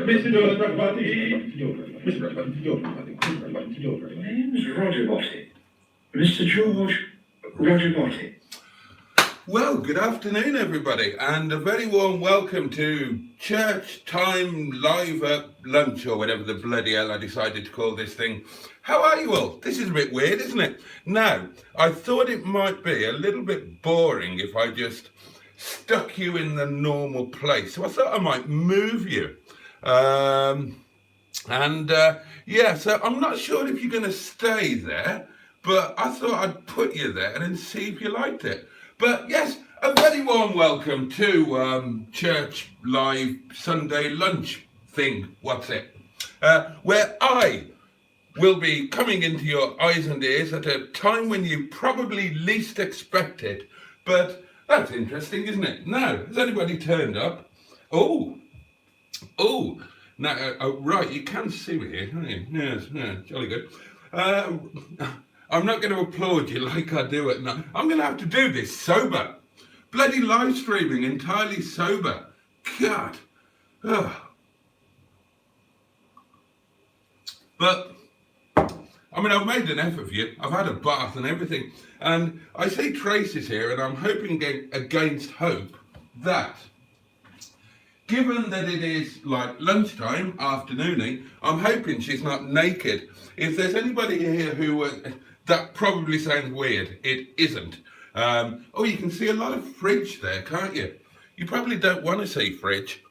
Name's Roger Boaty. Mr. George Roger Boaty. Well, good afternoon, everybody, and a very warm welcome to Church Time Live at Lunch, or whatever the bloody hell I decided to call this thing. How are you all? This is a bit weird, isn't it? Now, I thought it might be a little bit boring if I just stuck you in the normal place, so I thought I might move you. Yeah, so I'm not sure if you're going to stay there, but I thought I'd put you there and see if you liked it. But yes, a very warm welcome to Church Live Sunday Lunch thing, what's it? Where I will be coming into your eyes and ears at a time when you probably least expect it. But that's interesting, isn't it? Now, has anybody turned up? Oh, now, right, you can see me here, can't you? Yes, jolly good. I'm not going to applaud you like I do at night. I'm going to have to do this sober. Bloody live streaming entirely sober. God. Ugh. But, I mean, I've made an effort for you. I've had a bath and everything. And I see Tracy's here, and I'm hoping against hope that, given that it is like lunchtime, afternooning, I'm hoping she's not naked. If there's anybody here who... that probably sounds weird. It isn't. Oh, you can see a lot of fridge there, can't you? You probably don't want to see fridge.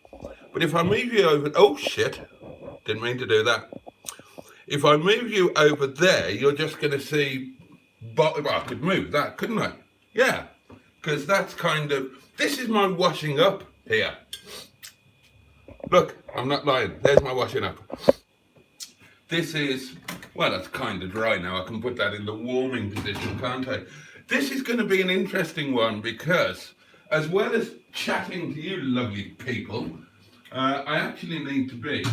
But if I move you over... Oh, shit. Didn't mean to do that. If I move you over there, you're just going to see... Well, I could move that, couldn't I? Yeah. Because that's kind of... This is my washing up here. Look, I'm not lying. There's my washing up. This is... Well, that's kind of dry now. I can put that in the warming position, can't I? This is going to be an interesting one because, as well as chatting to you lovely people, I actually need to be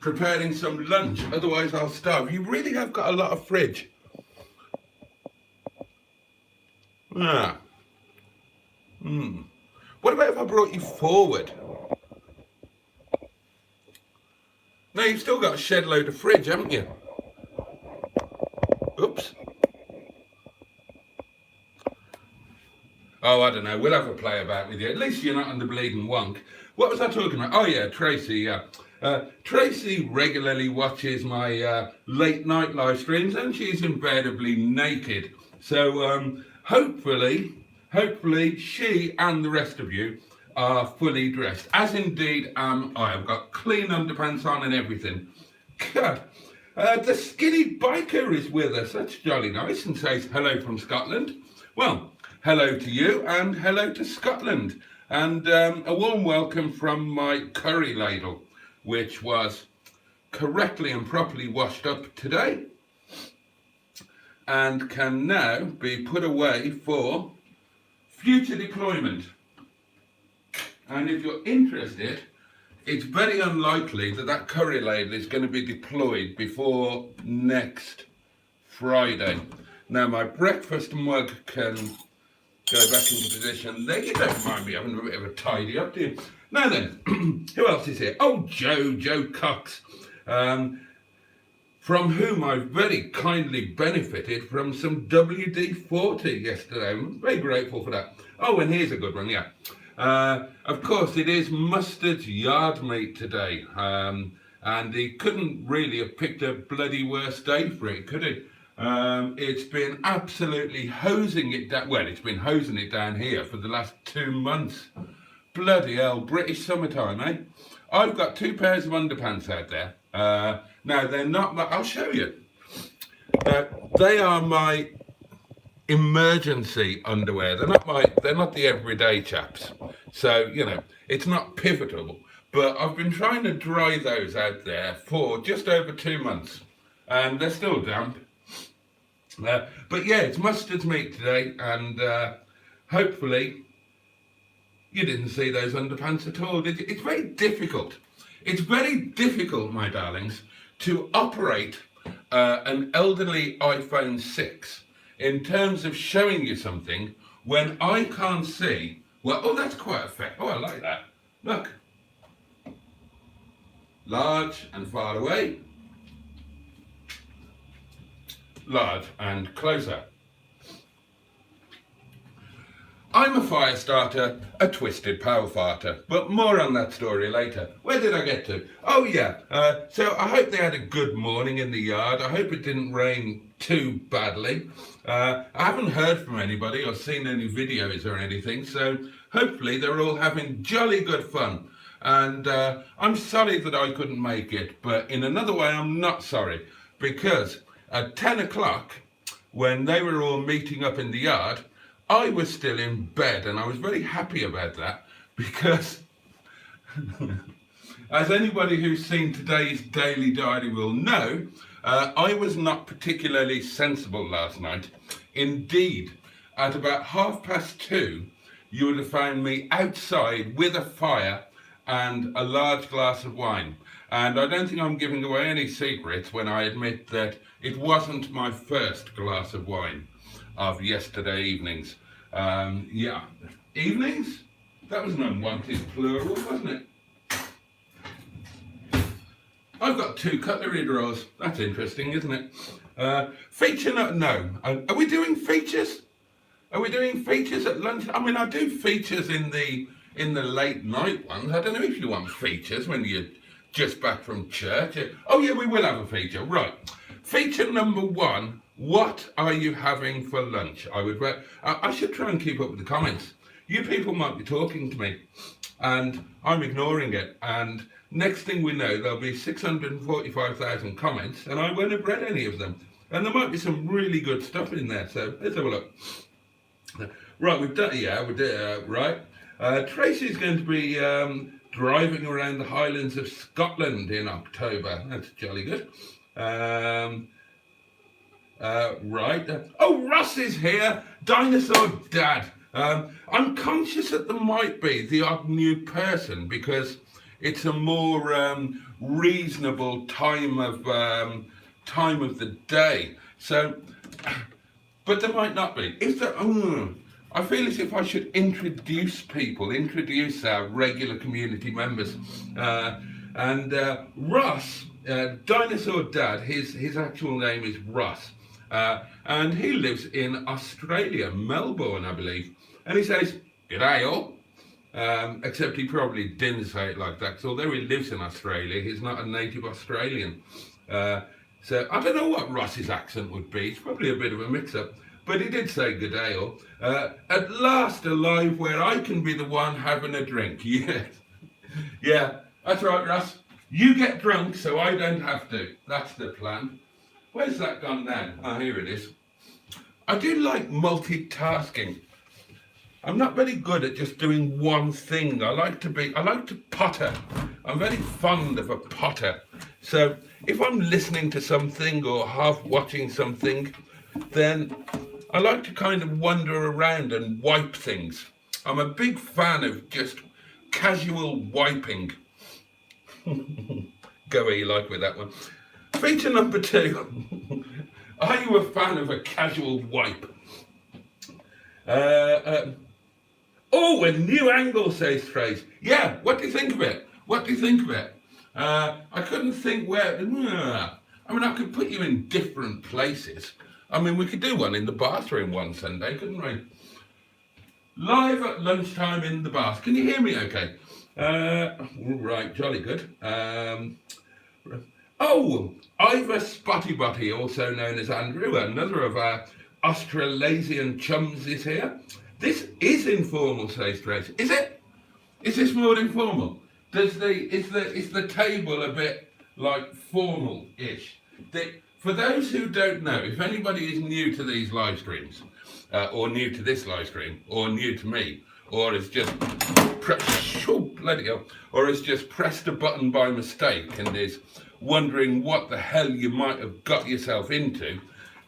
preparing some lunch. Otherwise, I'll starve. You really have got a lot of fridge. Ah. What about if I brought you forward? No, you've still got a shed load of fridge, haven't you? Oops. Oh, I don't know. We'll have a play about with you. At least you're not on the bleeding wonk. What was I talking about? Oh, yeah, Tracy, yeah. Tracy regularly watches my late night live streams, and she's invariably naked. So hopefully she and the rest of you are fully dressed, as indeed am I. I've got clean underpants on and everything. God, the skinny biker is with us. That's jolly nice, and says hello from Scotland. Well, hello to you and hello to Scotland, and a warm welcome from my curry ladle, which was correctly and properly washed up today and can now be put away for future deployment. And if you're interested, it's very unlikely that that curry ladle is going to be deployed before next Friday. Now, my breakfast mug can go back into position there. You don't mind me having a bit of a tidy up, do you? Now then, who else is here? Oh, Joe Cox, from whom I very kindly benefited from some WD-40 yesterday. I'm very grateful for that. Oh, and here's a good one, yeah. Of course, it is Mustard's yard meet today, and he couldn't really have picked a bloody worse day for it, could he? It's been absolutely hosing it down. Well, it's been hosing it down here for the last 2 months. Bloody hell, British summertime, eh? I've got 2 pairs of underpants out there. Now, they're not... I'll show you. They are my emergency underwear. They're not the everyday chaps. So, you know, it's not pivotal. But I've been trying to dry those out there for just over 2 months. And they're still damp. But yeah, it's Mustard's meet today. And hopefully you didn't see those underpants at all, did you? It's very difficult. It's very difficult, my darlings, to operate an elderly iPhone 6 in terms of showing you something when I can't see. Well, oh, that's quite a fact. Oh, I like that. Look. large and far away, large and closer. I'm a fire starter, a twisted power farter, but more on that story later. Where did I get to? Oh yeah, so I hope they had a good morning in the yard. I hope it didn't rain too badly. I haven't heard from anybody or seen any videos or anything, so hopefully they're all having jolly good fun. And I'm sorry that I couldn't make it, but in another way I'm not sorry, because at 10 o'clock, when they were all meeting up in the yard, I was still in bed, and I was very happy about that, because as anybody who's seen today's daily diary will know, I was not particularly sensible last night. Indeed, at about 2:30, you would have found me outside with a fire and a large glass of wine. And I don't think I'm giving away any secrets when I admit that it wasn't my first glass of wine of yesterday evenings. Yeah, evenings? That was an unwanted plural, wasn't it? I've got 2 cutlery drawers. That's interesting, isn't it? Feature no. Are we doing features? Are we doing features at lunch? I mean, I do features in the late night ones. I don't know if you want features when you're just back from church. Oh yeah, we will have a feature. Right. Feature number 1. What are you having for lunch? I should try and keep up with the comments. You people might be talking to me and I'm ignoring it, and next thing we know there'll be 645,000 comments and I won't have read any of them, and there might be some really good stuff in there, so let's have a look. Right, we've done, yeah, we did, right. Tracy's going to be driving around the Highlands of Scotland in October. That's jolly good. Right. Oh, Russ is here. Dinosaur Dad. I'm conscious that there might be the odd new person because it's a more reasonable time of the day. So, but there might not be. If there, I feel as if I should introduce our regular community members. And Russ, Dinosaur Dad, his actual name is Russ. And he lives in Australia, Melbourne, I believe. And he says, "G'day all." Except he probably didn't say it like that, because although he lives in Australia, he's not a native Australian. So I don't know what Ross's accent would be. It's probably a bit of a mix-up. But he did say "G'day all." At last alive where I can be the one having a drink. Yeah, yeah, that's right, Russ. You get drunk so I don't have to. That's the plan. Where's that gone now? Oh, here it is. I do like multitasking. I'm not very good at just doing one thing. I like to potter. I'm very fond of a potter. So if I'm listening to something or half watching something, then I like to kind of wander around and wipe things. I'm a big fan of just casual wiping. Go where you like with that one. Feature number 2. Are you a fan of a casual wipe? Oh, a new angle, says Trace. Yeah, what do you think of it? What do you think of it? I couldn't think where. I mean, I could put you in different places. I mean, we could do one in the bathroom one Sunday, couldn't we? Live at lunchtime in the bath. Can you hear me okay? Right, jolly good. Oh, Ivor Spotty, also known as Andrew, another of our Australasian chums, is here. This is informal, says Trace. Is it? Is this more informal? Is the table a bit like formal-ish? For those who don't know, if anybody is new to these live streams, or new to this live stream, or new to me, or has just pressed a button by mistake and is wondering what the hell you might have got yourself into,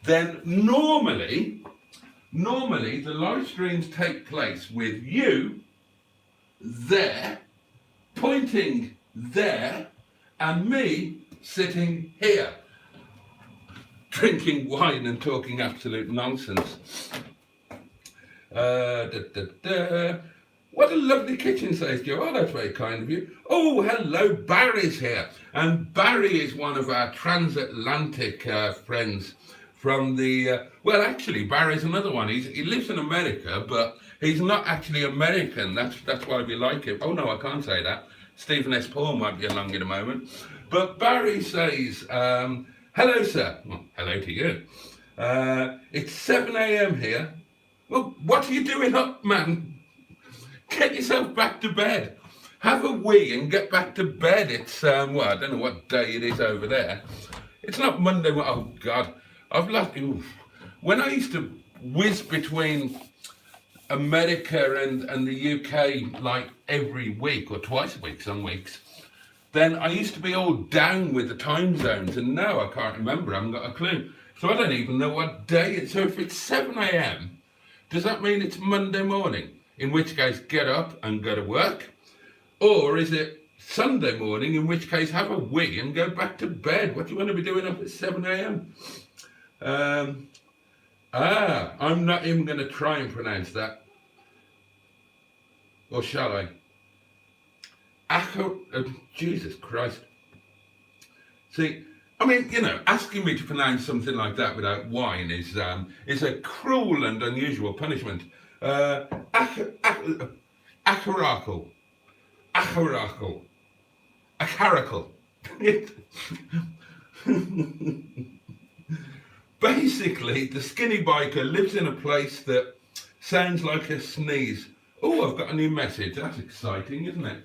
then normally the live streams take place with you there, pointing there, and me sitting here, drinking wine and talking absolute nonsense. What a lovely kitchen, says Joe. Oh, that's very kind of you. Oh, hello, Barry's here. And Barry is one of our transatlantic friends from the, well, actually, Barry's another one. He lives in America, but he's not actually American. That's why we like him. Oh, no, I can't say that. Stephen S. Paul might be along in a moment. But Barry says, hello, sir. Well, hello to you. It's 7 a.m. here. Well, what are you doing up, man? Get yourself back to bed. Have a wee and get back to bed. It's, well, I don't know what day it is over there. It's not Monday. Oh, God. I've lost... Oof. When I used to whiz between America and the UK, like, every week or twice a week, some weeks, then I used to be all down with the time zones, and now I can't remember. I haven't got a clue. So I don't even know what day it is. So if it's 7 a.m., does that mean it's Monday morning? In which case, get up and go to work? Or is it Sunday morning, in which case have a wee and go back to bed? What do you want to be doing up at 7 a.m.? I'm not even going to try and pronounce that. Or shall I? Jesus Christ. See, I mean, you know, asking me to pronounce something like that without wine is a cruel and unusual punishment. Acaracle. Basically, the skinny biker lives in a place that sounds like a sneeze. Oh, I've got a new message. That's exciting, isn't it?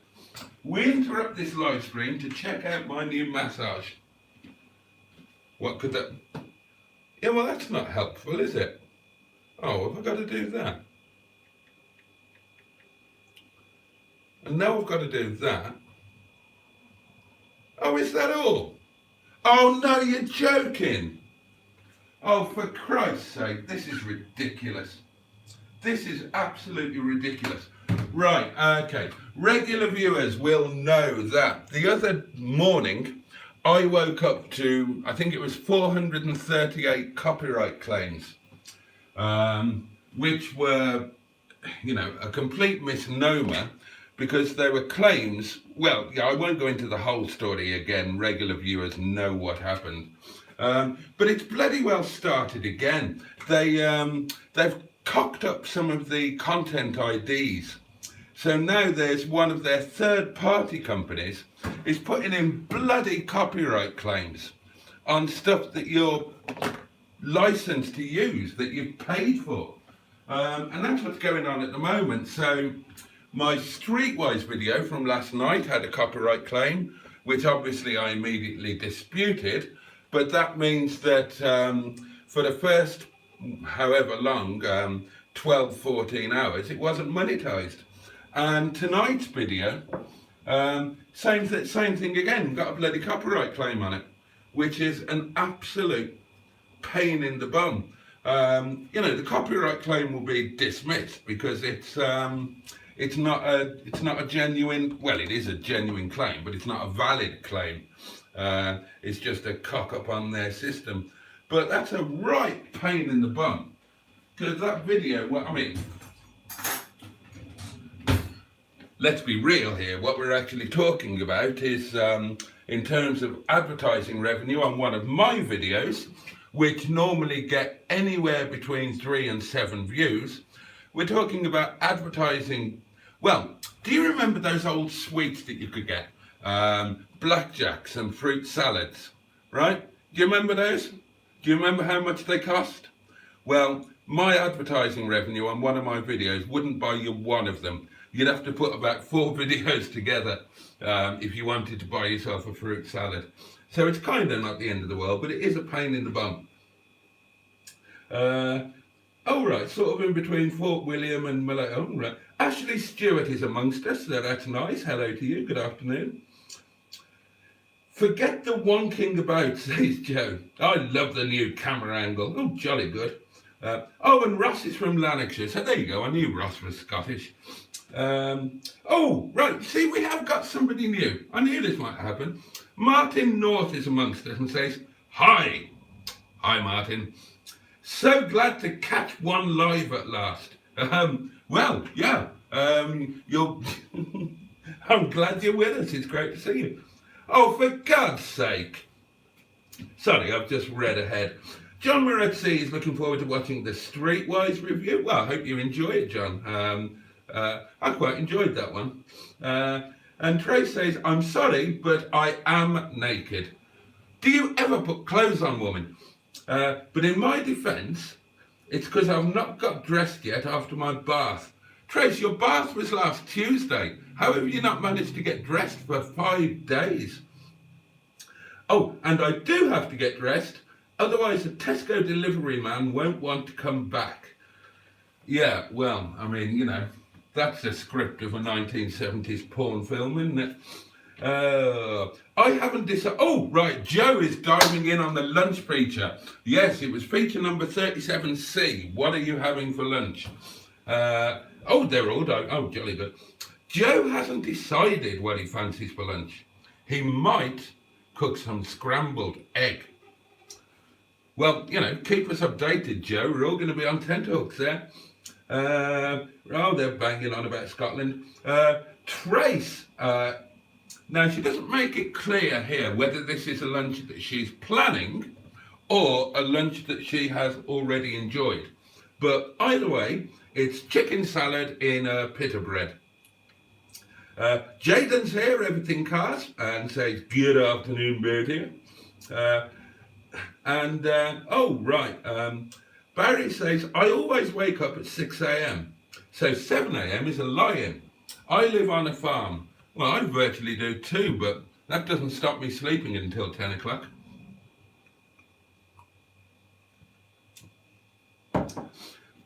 We interrupt this live stream to check out my new massage. What could that... Yeah, well, that's not helpful, is it? Oh, have I got to do that? And now I've got to do that. Oh, is that all? Oh, no, you're joking. Oh, for Christ's sake, this is ridiculous. This is absolutely ridiculous. Right, okay. Regular viewers will know that the other morning, I woke up to, I think it was 438 copyright claims, which were, you know, a complete misnomer, because there were claims, well, yeah, I won't go into the whole story again, regular viewers know what happened, but it's bloody well started again. They've cocked up some of the content IDs, so now there's one of their third-party companies is putting in bloody copyright claims on stuff that you're licensed to use, that you've paid for, and that's what's going on at the moment. So my Streetwise video from last night had a copyright claim, which obviously I immediately disputed, but that means that for the first however long, 12, 14 hours, it wasn't monetized. And tonight's video, same thing again, got a bloody copyright claim on it, which is an absolute pain in the bum. You know, the copyright claim will be dismissed because it's not a genuine, well, it is a genuine claim, but it's not a valid claim. It's just a cock up on their system. But that's a right pain in the bum, because that video, well, I mean, let's be real here. What we're actually talking about is, in terms of advertising revenue on one of my videos, which normally get anywhere between 3 and 7 views, we're talking about advertising. Well, do you remember those old sweets that you could get? Blackjacks and fruit salads, right? Do you remember those? Do you remember how much they cost? Well, my advertising revenue on one of my videos wouldn't buy you one of them. You'd have to put about 4 videos together if you wanted to buy yourself a fruit salad. So it's kind of not the end of the world, but it is a pain in the bum. Oh, right, sort of in between Fort William and Malay. Oh, right. Ashley Stewart is amongst us, so that's nice. Hello to you, good afternoon. Forget the wonking about, says Joe. I love the new camera angle. Oh, jolly good. Oh, and Ross is from Lanarkshire, so there you go. I knew Ross was Scottish. Oh, right, see, we have got somebody new. I knew this might happen. Martin North is amongst us and says, hi. Hi, Martin. So glad to catch one live at last. Well, yeah, I'm glad you're with us. It's great to see you. Oh, for God's sake. Sorry, I've just read ahead. John Moretzi is looking forward to watching the Streetwise review. Well, I hope you enjoy it, John. I quite enjoyed that one. And Trey says, I'm sorry, but I am naked. Do you ever put clothes on, woman? But in my defence, it's because I've not got dressed yet after my bath. Trace, your bath was last Tuesday. How have you not managed to get dressed for 5 days? Oh, and I do have to get dressed, otherwise the Tesco delivery man won't want to come back. Yeah, well, I mean, you know, that's the script of a 1970s porn film, isn't it? I haven't decided. Oh, right, Joe is diving in on the lunch feature. Yes, it was feature number 37C. What are you having for lunch? Oh, they're all diving. Oh, jolly good. Joe hasn't decided what he fancies for lunch. He might cook some scrambled egg. Well, you know, keep us updated, Joe. We're all going to be on tenterhooks there. Oh, they're banging on about Scotland. Trace. Now, she doesn't make it clear here whether this is a lunch that she's planning or a lunch that she has already enjoyed. But either way, it's chicken salad in a pita bread. Jaden's here, everything cars, and says, good afternoon, Boaty. Oh, right. Barry says, I always wake up at 6 a.m. So 7 a.m. is a lie-in. I live on a farm. Well, I virtually do too, but that doesn't stop me sleeping until 10 o'clock.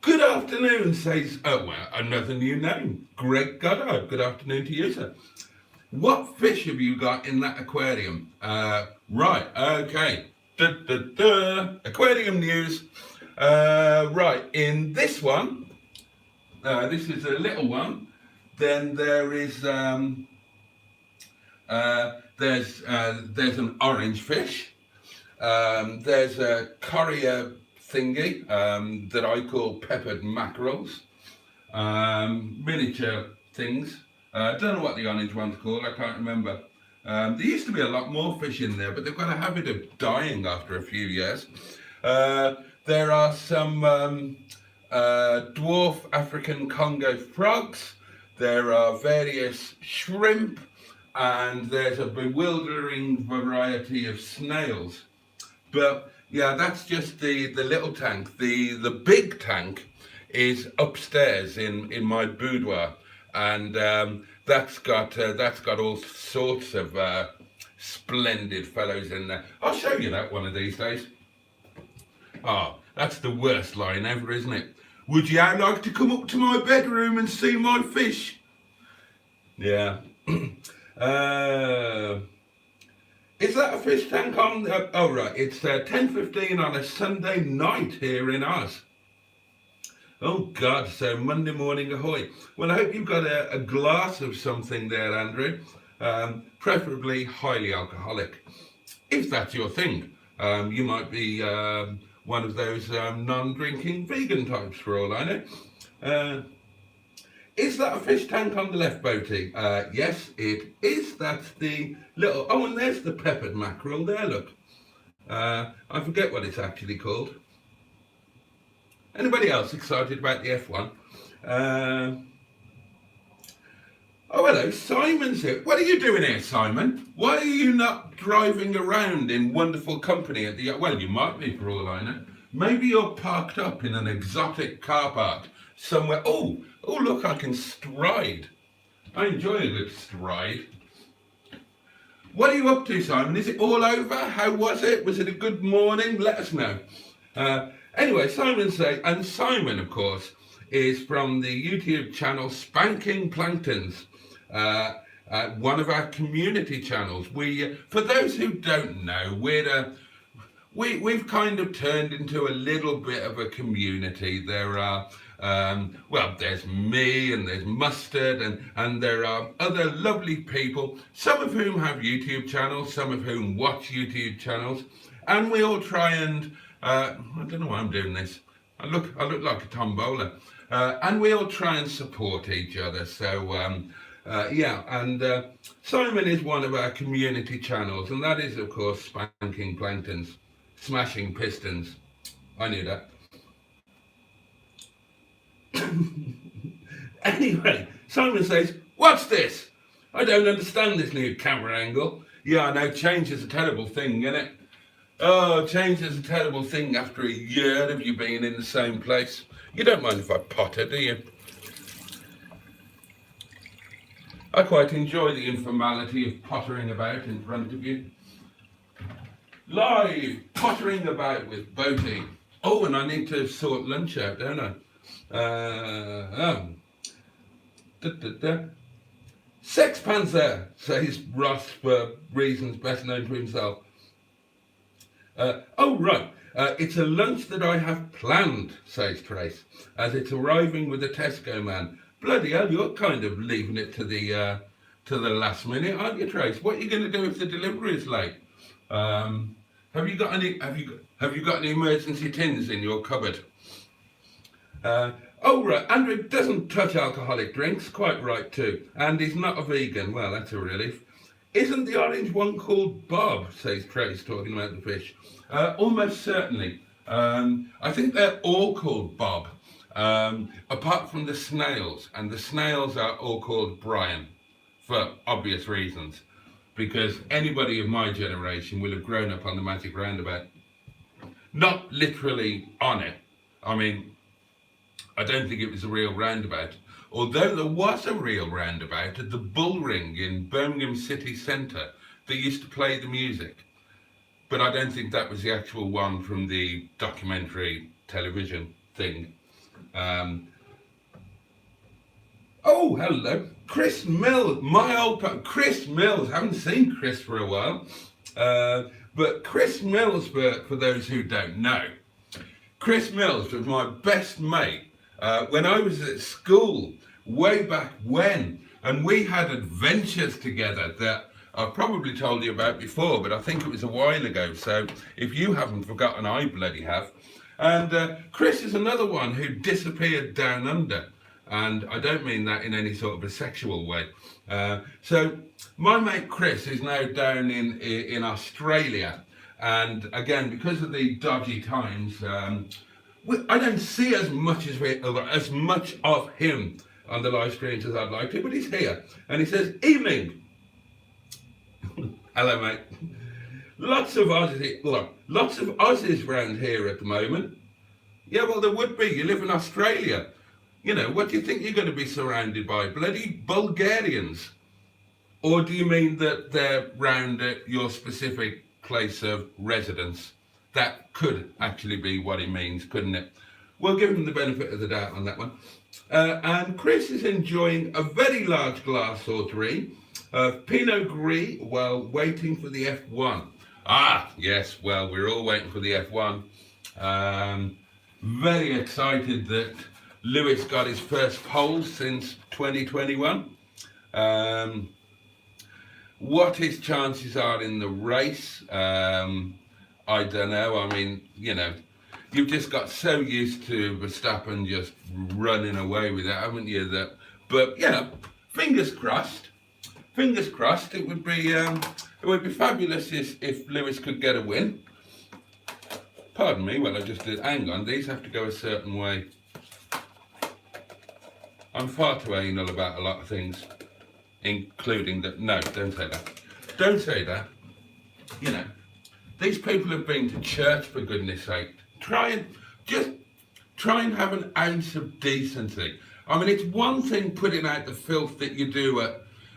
Good afternoon, says, oh, well, another new name, Greg Goddard. Good afternoon to you, sir. What fish have you got in that aquarium? Right, okay. Aquarium news. Right, in this one, this is a little one, then there is, there's an orange fish, there's a courier thingy that I call peppered mackerels, miniature things. I don't know what the orange one's called, I can't remember. There used to be a lot more fish in there, but they've got a habit of dying after a few years. There are some dwarf African Congo frogs, there are various shrimp, and there's a bewildering variety of snails. But yeah, that's just the little tank. The big tank is upstairs in my boudoir, and that's got all sorts of splendid fellows in there. I'll show you that one of these days. Oh, that's the worst line ever, isn't it? Would you like to come up to my bedroom and see my fish? Yeah. Is that a fish tank on? Oh, right. It's 10:15 on a Sunday night here in Oz. Oh, God. So Monday morning ahoy. Well, I hope you've got a glass of something there, Andrew. Preferably highly alcoholic. If that's your thing. You might be one of those non-drinking vegan types for all I know. Is that a fish tank on the left, Boaty? Yes, it is. That's the little... Oh, and there's the peppered mackerel there, look. I forget what it's actually called. Anybody else excited about the F1? Oh, hello, Simon's here. What are you doing here, Simon? Why are you not driving around in wonderful company at the... Well, you might be, for all I know. Maybe you're parked up in an exotic car park somewhere. Oh, look, I can stride. I enjoy a good stride. What are you up to, Simon? Is it all over? How was it? Was it a good morning? Let us know. Anyway, Simon says, and Simon, of course, is from the YouTube channel Spanking Planktons, one of our community channels. We, for those who don't know, we've kind of turned into a little bit of a community. There are well, there's me and there's Mustard and there are other lovely people, some of whom have YouTube channels, some of whom watch YouTube channels, and we all try and, I don't know why I'm doing this, I look like a tombola, and we all try and support each other. So Yeah, and Simon is one of our community channels, and that is, of course, Spanking Planktons, Smashing Pistons. I knew that. Anyway, Simon says, "What's this? I don't understand this new camera angle." Yeah, I know, change is a terrible thing, isn't it? Oh, change is a terrible thing after a year of you being in the same place. You don't mind if I potter, do you? I quite enjoy the informality of pottering about in front of you. Live pottering about with Boaty. Oh, and I need to sort lunch out, don't I? Sex Panzer, says Ross for reasons best known to himself. Oh, right. It's a lunch that I have planned, says Trace, as it's arriving with the Tesco man. Bloody hell, you're kind of leaving it to the last minute, aren't you, Trace? What are you going to do if the delivery is late? Have you got any emergency tins in your cupboard? Oh, right. Andrew doesn't touch alcoholic drinks. Quite right, too. And he's not a vegan. Well, that's a relief. Isn't the orange one called Bob, says Trace, talking about the fish. Almost certainly. I think they're all called Bob, apart from the snails. And the snails are all called Brian, for obvious reasons. Because anybody of my generation will have grown up on the Magic Roundabout. Not literally on it. I mean, I don't think it was a real roundabout. Although there was a real roundabout at the Bull Ring in Birmingham City Centre that used to play the music. But I don't think that was the actual one from the documentary television thing. Oh, hello. Chris Mills, my old Chris Mills. Haven't seen Chris for a while. But Chris Mills, for those who don't know, Chris Mills was my best mate when I was at school, way back when. And we had adventures together that I've probably told you about before, but I think it was a while ago. So if you haven't forgotten, I bloody have. And Chris is another one who disappeared down under. And I don't mean that in any sort of a sexual way. So my mate Chris is now down in Australia. And again, because of the dodgy times, I don't see as much of him on the live streams as I'd like to, but he's here. And he says, "Evening." Hello, mate. Lots of Aussies around here at the moment. Yeah, well, there would be. You live in Australia. You know, what do you think you're going to be surrounded by? Bloody Bulgarians? Or do you mean that they're round at your specific place of residence? That could actually be what he means, couldn't it? We'll give him the benefit of the doubt on that one. And Chris is enjoying a very large glass or three of Pinot Gris while waiting for the F1. Ah, yes, well, we're all waiting for the F1. Very excited that Lewis got his first pole since 2021. What his chances are in the race, I don't know. I mean, you know, you've just got so used to Verstappen just running away with it, haven't you? But you know, fingers crossed. Fingers crossed. It would be fabulous if Lewis could get a win. Pardon me. Well, I just did. Hang on. These have to go a certain way. I'm far too anal about a lot of things, including that. No, don't say that. Don't say that. You know, these people have been to church, for goodness sake. Try and have an ounce of decency. I mean, it's one thing putting out the filth that you do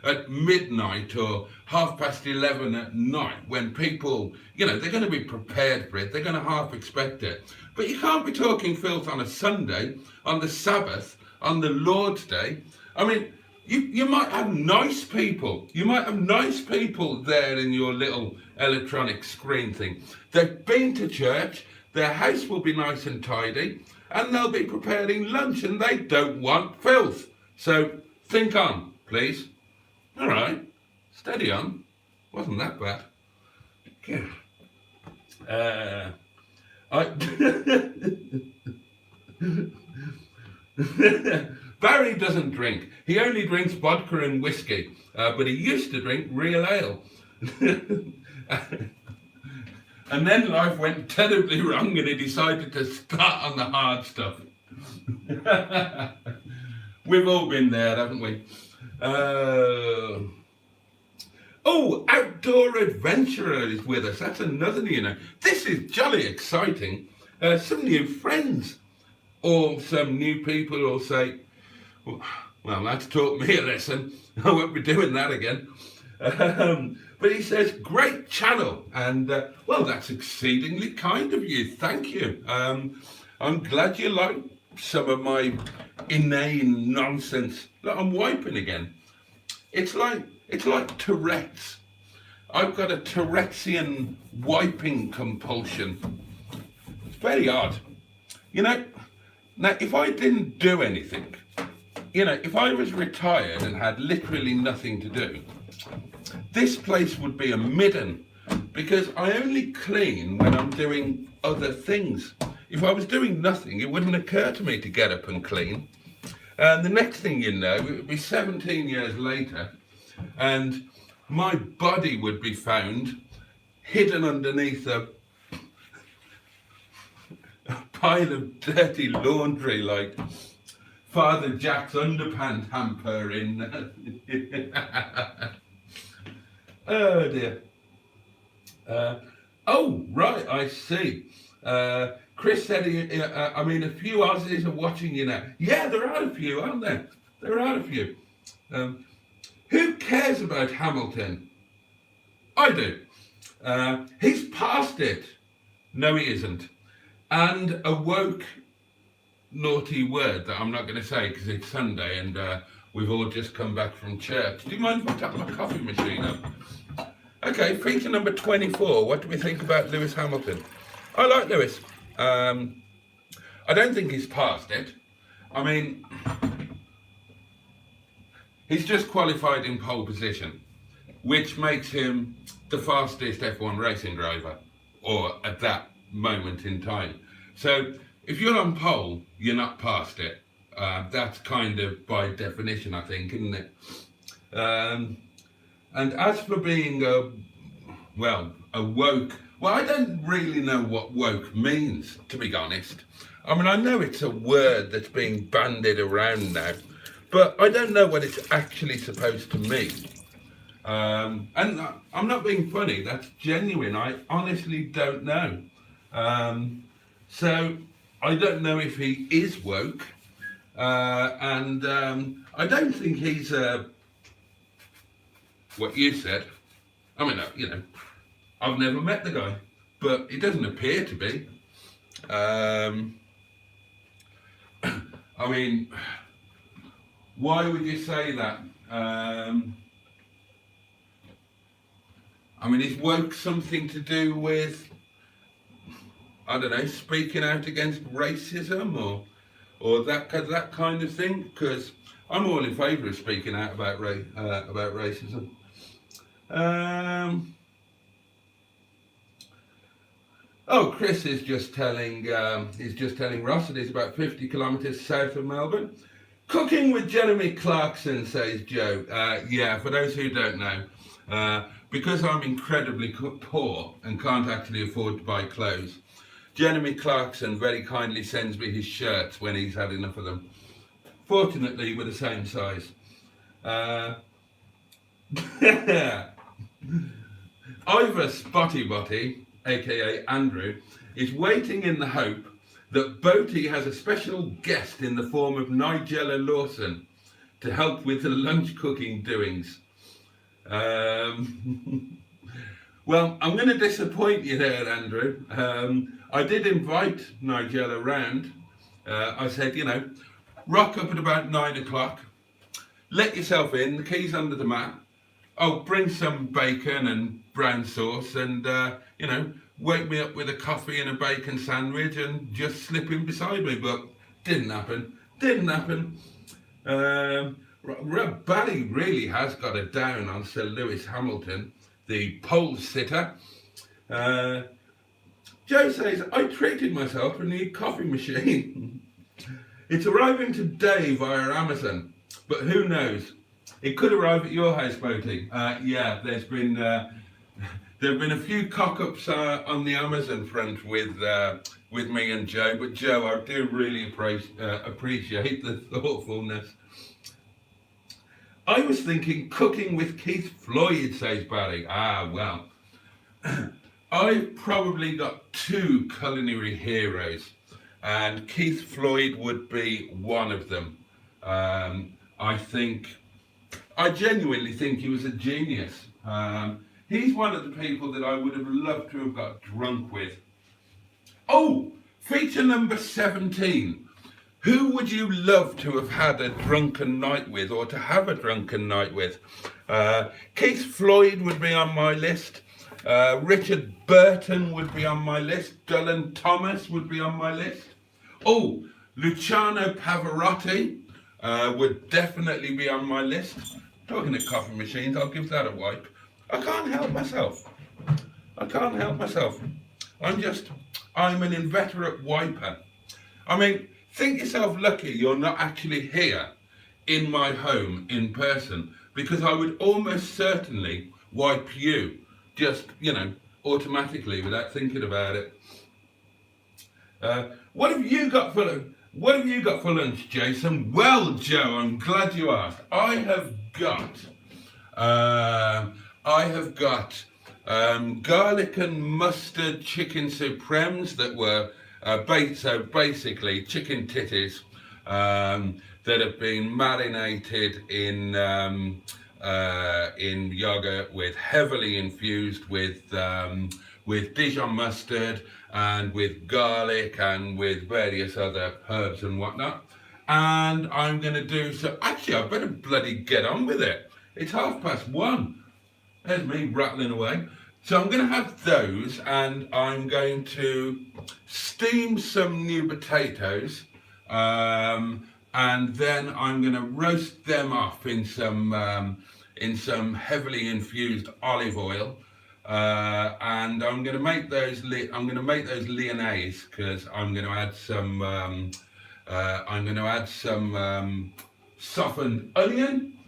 at midnight or 11:30 at night when people, you know, they're going to be prepared for it. They're going to half expect it. But you can't be talking filth on a Sunday, on the Sabbath, on the Lord's Day. I mean, you might have nice people. You might have nice people there in your little electronic screen thing. They've been to church. Their house will be nice and tidy. And they'll be preparing lunch. And they don't want filth. So think on, please. All right. Steady on. Wasn't that bad. Barry doesn't drink. He only drinks vodka and whiskey, but he used to drink real ale. And then life went terribly wrong and he decided to start on the hard stuff. We've all been there, haven't we? Oh, Outdoor Adventurer is with us. That's another, This is jolly exciting. Some new friends or some new people will say, well, that's taught me a lesson. I won't be doing that again. But he says, great channel. And, well, that's exceedingly kind of you. Thank you. I'm glad you like some of my inane nonsense. Look, I'm wiping again. It's like Tourette's. I've got a Tourettean wiping compulsion. It's very odd. Now, if I didn't do anything, if I was retired and had literally nothing to do, this place would be a midden because I only clean when I'm doing other things. If I was doing nothing, it wouldn't occur to me to get up and clean. And the next thing you know, it would be 17 years later, and my body would be found hidden underneath a pile of dirty laundry like Father Jack's underpants hamper in... Oh dear. Oh, right, I see. Chris said, a few Aussies are watching you now. Yeah, there are a few, aren't there? There are a few. Who cares about Hamilton? I do. He's past it. No, he isn't. And a woke, naughty word that I'm not going to say because it's Sunday and we've all just come back from church. Do you mind if I tap my coffee machine up? Okay, feature number 24. What do we think about Lewis Hamilton? I like Lewis. I don't think he's past it. I mean, he's just qualified in pole position, which makes him the fastest F1 racing driver, or at that moment in time. So if you're on pole, you're not past it. That's kind of by definition, I think, isn't it? And as for being a woke, well, I don't really know what woke means, to be honest. I mean, I know it's a word that's being bandied around now, but I don't know what it's actually supposed to mean. And I'm not being funny, that's genuine. I honestly don't know. So I don't know if he is woke, and I don't think he's what you said. I mean, I've never met the guy, but he doesn't appear to be. I mean, why would you say that? I mean, is woke something to do with, I don't know, speaking out against racism or that kind of thing? Because I'm all in favour of speaking out about racism. Oh, Chris is just telling Ross it is about 50 kilometres south of Melbourne. Cooking with Jeremy Clarkson, says Joe. Yeah, for those who don't know, because I'm incredibly poor and can't actually afford to buy clothes, Jeremy Clarkson very kindly sends me his shirts when he's had enough of them. Fortunately, we're the same size. Ivor Spotty, aka Andrew, is waiting in the hope that Boaty has a special guest in the form of Nigella Lawson to help with the lunch cooking doings. Well, I'm going to disappoint you there, Andrew. I did invite Nigella round. I said, rock up at about 9 o'clock, let yourself in, the key's under the mat. Oh, bring some bacon and brown sauce and, wake me up with a coffee and a bacon sandwich and just slip in beside me. But didn't happen. Barry really has got it down on Sir Lewis Hamilton, the pole sitter. Joe says, I treated myself to a new coffee machine. It's arriving today via Amazon, but who knows? It could arrive at your house, Boaty. Yeah, there've been a few cock-ups on the Amazon front with me and Joe, but Joe, I do really appreciate the thoughtfulness. I was thinking cooking with Keith Floyd, says Barry. Ah, well. I've probably got two culinary heroes, and Keith Floyd would be one of them. I genuinely think he was a genius. He's one of the people that I would have loved to have got drunk with. Oh, feature number 17. Who would you love to have had a drunken night with, or to have a drunken night with? Keith Floyd would be on my list. Richard Burton would be on my list. Dylan Thomas would be on my list. Oh, Luciano Pavarotti would definitely be on my list. Talking of coffee machines, I'll give that a wipe. I can't help myself. I'm an inveterate wiper. I mean, think yourself lucky you're not actually here in my home in person, because I would almost certainly wipe you, just, automatically without thinking about it. What have you got for lunch, Jason? Well, Joe, I'm glad you asked. I have got garlic and mustard chicken supremes that were basically chicken titties that have been marinated in yogurt, heavily infused with Dijon mustard and with garlic and with various other herbs and whatnot. And I'm going to do so. Actually, I better bloody get on with it. It's 1:30. There's me rattling away. So I'm going to have those, and I'm going to steam some new potatoes, and then I'm going to roast them off in some heavily infused olive oil, and I'm going to make those lyonnaise, because I'm going to add some softened onion.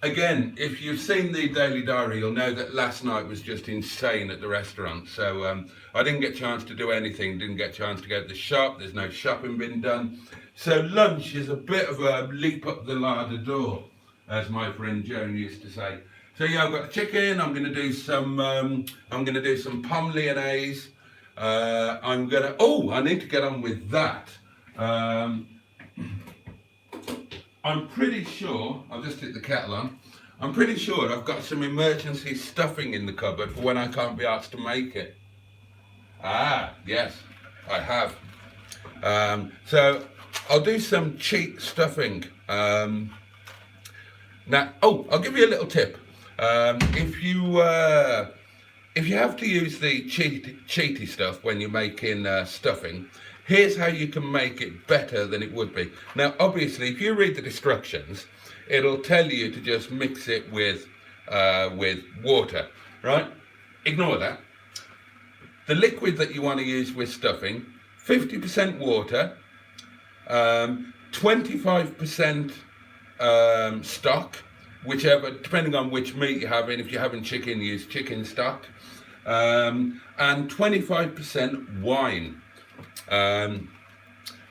Again, if you've seen the Daily Diary, you'll know that last night was just insane at the restaurant. So I didn't get a chance to do anything, didn't get a chance to go to the shop, there's no shopping been done. So lunch is a bit of a leap up the larder door, as my friend Joan used to say. So yeah, I've got chicken, I'm gonna do some pomme lyonnaise. I need to get on with that. I'm pretty sure, I'll just stick the kettle on, I'm pretty sure I've got some emergency stuffing in the cupboard for when I can't be asked to make it. Ah, yes, I have. So I'll do some cheap stuffing. I'll give you a little tip. If you have to use the cheaty stuff when you're making stuffing, here's how you can make it better than it would be. Now, obviously, if you read the instructions, it'll tell you to just mix it with water, right? Ignore that. The liquid that you want to use with stuffing, 50% water, 25% stock, whichever, depending on which meat you're having. If you're having chicken, use chicken stock, and 25% wine.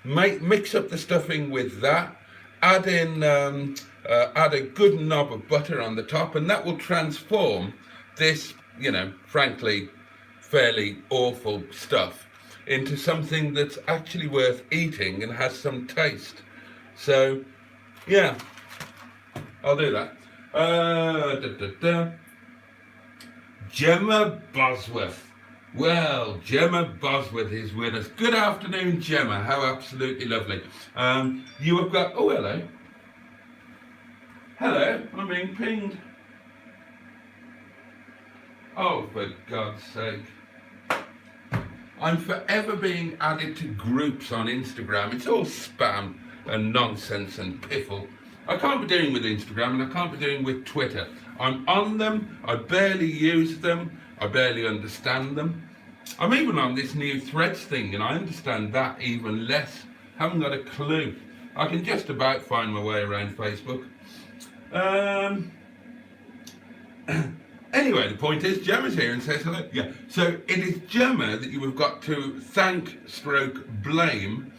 Mix up the stuffing with that, add a good knob of butter on the top, and that will transform this, frankly, fairly awful stuff into something that's actually worth eating and has some taste. So, yeah, I'll do that. Gemma Bosworth. Well, Gemma Bosworth is with us. Good afternoon, Gemma. How absolutely lovely. You have got... Oh, hello. Hello, I'm being pinged. Oh, for God's sake. I'm forever being added to groups on Instagram. It's all spam and nonsense and piffle. I can't be doing with Instagram, and I can't be doing with Twitter. I'm on them, I barely use them, I barely understand them. I'm even on this new Threads thing, and I understand that even less. Haven't got a clue. I can just about find my way around Facebook. Anyway, the point is, Gemma's here and says hello. Yeah, so it is Gemma that you have got to blame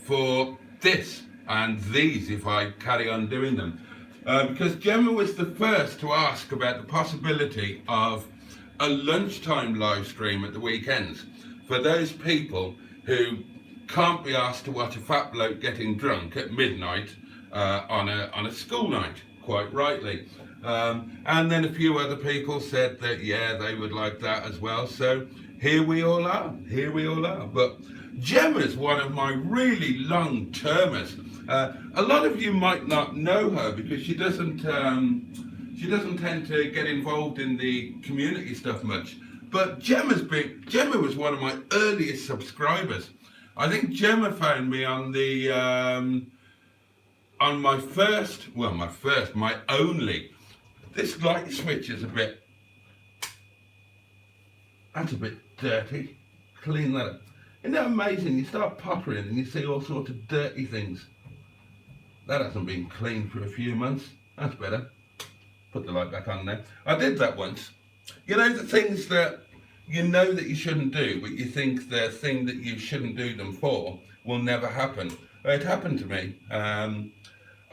for this and these if I carry on doing them. Because Gemma was the first to ask about the possibility of a lunchtime live stream at the weekends for those people who can't be asked to watch a fat bloke getting drunk at midnight on a school night, quite rightly. And then a few other people said that, yeah, they would like that as well. So here we all are. But Gemma's one of my really long-termers. A lot of you might not know her because she doesn't tend to get involved in the community stuff much. But Gemma was one of my earliest subscribers. I think Gemma found me on the on my only. This light switch is that's a bit dirty. Clean that up. Isn't that amazing? You start pottering and you see all sorts of dirty things. That hasn't been cleaned for a few months. That's better. Put the light back on now. I did that once. You know the things that you know that you shouldn't do, but you think the thing that you shouldn't do them for will never happen. It happened to me.